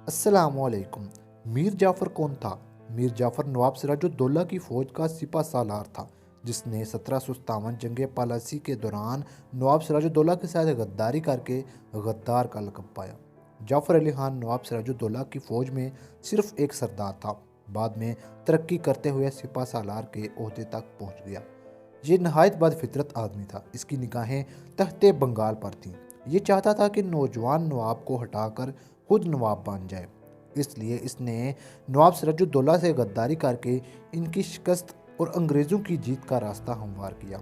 अस्सलाम वालेकुम। मीर जाफ़र कौन था? मीर जाफ़र नवाब सिराजुद्दौला की फ़ौज का सिपा सालार था, जिसने 1757 जंग पलासी के दौरान नवाब सिराजुद्दौला के साथ गद्दारी करके गद्दार का लक़ब पाया। जाफ़र अली खान नवाब सिराजुद्दौला की फ़ौज में सिर्फ एक सरदार था, बाद में तरक्की करते हुए सिपा सालार के ओहदे तक पहुँच गया। ये नहायत बदफितरत आदमी था। इसकी निगाहें तख्ते बंगाल पर थीं। ये चाहता था कि नौजवान नवाब को हटाकर खुद नवाब बन जाए। इसलिए इसने नवाब सिराजुद्दौला से गद्दारी करके इनकी शिकस्त और अंग्रेज़ों की जीत का रास्ता हमवार किया,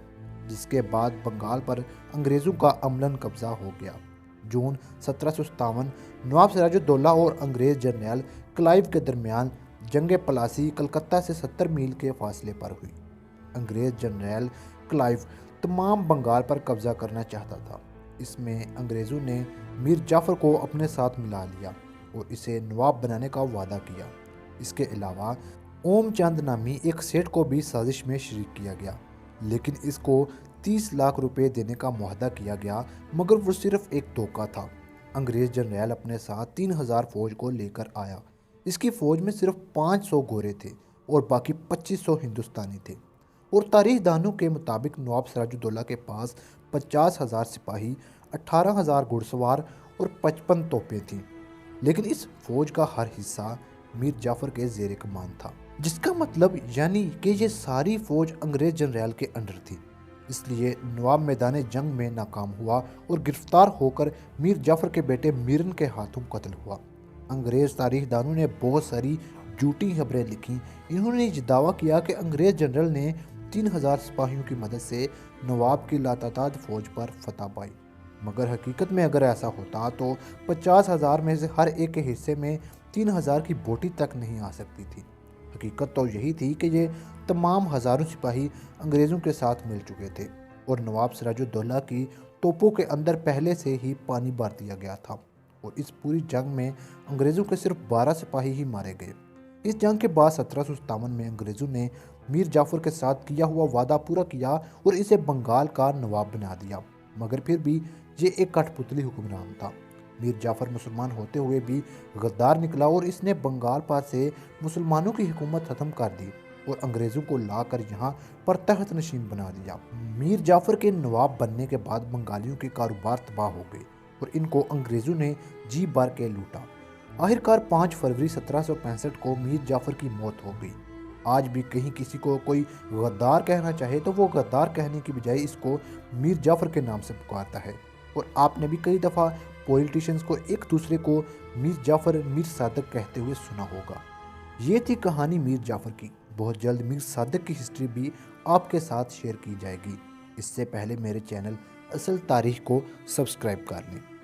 जिसके बाद बंगाल पर अंग्रेज़ों का अमलन कब्ज़ा हो गया। जून 1757 नवाब सिराजुद्दौला और अंग्रेज़ जर्नल क्लाइव के दरमियान जंग पलासी कलकत्ता से 70 मील के फासले पर हुई। अंग्रेज़ जनरल क्लाइव तमाम बंगाल पर कब्ज़ा करना चाहता था। इसमें अंग्रेज़ों ने मीर जाफ़र को अपने साथ मिला लिया और इसे नवाब बनाने का वादा किया। इसके अलावा ओम चंद नामी एक सेठ को भी साजिश में शरीक किया गया, लेकिन इसको 30 लाख रुपए देने का मुआहदा किया गया, मगर वो सिर्फ एक धोखा था। अंग्रेज़ जनरल अपने साथ 3000 फौज को लेकर आया। इसकी फ़ौज में सिर्फ 500 गोरे थे और बाकी 2500 हिंदुस्तानी थे। और तारीख दानों के मुताबिक नवाब सिराजुद्दौला के पास 50,000 सिपाही, 18,000 घुड़सवार और 55 तोपें थीं। लेकिन इस फौज का हर हिस्सा मीर जाफ़र के ज़ेर कमान था, जिसका मतलब यानी कि ये सारी फौज अंग्रेज़ जनरल के अंडर थी। इसलिए नवाब मैदान जंग में नाकाम हुआ और गिरफ्तार होकर मीर जाफ़र के बेटे मीरन के हाथों कत्ल हुआ। अंग्रेज़ तारीख दानों ने बहुत सारी झूठी खबरें लिखी। इन्होंने ये दावा किया कि अंग्रेज़ जनरल ने 3000 सिपाहियों की मदद से नवाब की लातादाद फौज पर फतह पाई, मगर हकीकत में अगर ऐसा होता तो 50,000 में से हर एक के हिस्से में 3000 की बोटी तक नहीं आ सकती थी। हकीकत तो यही थी कि ये तमाम हज़ारों सिपाही अंग्रेज़ों के साथ मिल चुके थे और नवाब सिराजुद्दौला की तोपों के अंदर पहले से ही पानी भर दिया गया था और इस पूरी जंग में अंग्रेज़ों के सिर्फ 12 सिपाही ही मारे गए। इस जंग के बाद 1757 में अंग्रेज़ों ने मीर जाफ़र के साथ किया हुआ वादा पूरा किया और इसे बंगाल का नवाब बना दिया, मगर फिर भी ये एक कठपुतली हुक्मरान था। मीर जाफ़र मुसलमान होते हुए भी गद्दार निकला और इसने बंगाल पर से मुसलमानों की हुकूमत ख़त्म कर दी और अंग्रेज़ों को लाकर यहाँ पर तख्त नशीन बना दिया। मीर जाफ़र के नवाब बनने के बाद बंगालियों के कारोबार तबाह हो गए और इनको अंग्रेज़ों ने जी भर के लूटा। आखिरकार 5 फरवरी 1765 को मीर जाफ़र की मौत हो गई। आज भी कहीं किसी को कोई गद्दार कहना चाहे तो वो गद्दार कहने की बजाय इसको मीर जाफ़र के नाम से पुकारता है। और आपने भी कई दफ़ा पॉलिटिशियंस को एक दूसरे को मीर जाफ़र, मीर सादक कहते हुए सुना होगा। ये थी कहानी मीर जाफ़र की। बहुत जल्द मीर सादक की हिस्ट्री भी आपके साथ शेयर की जाएगी। इससे पहले मेरे चैनल असल तारीख को सब्सक्राइब कर लें।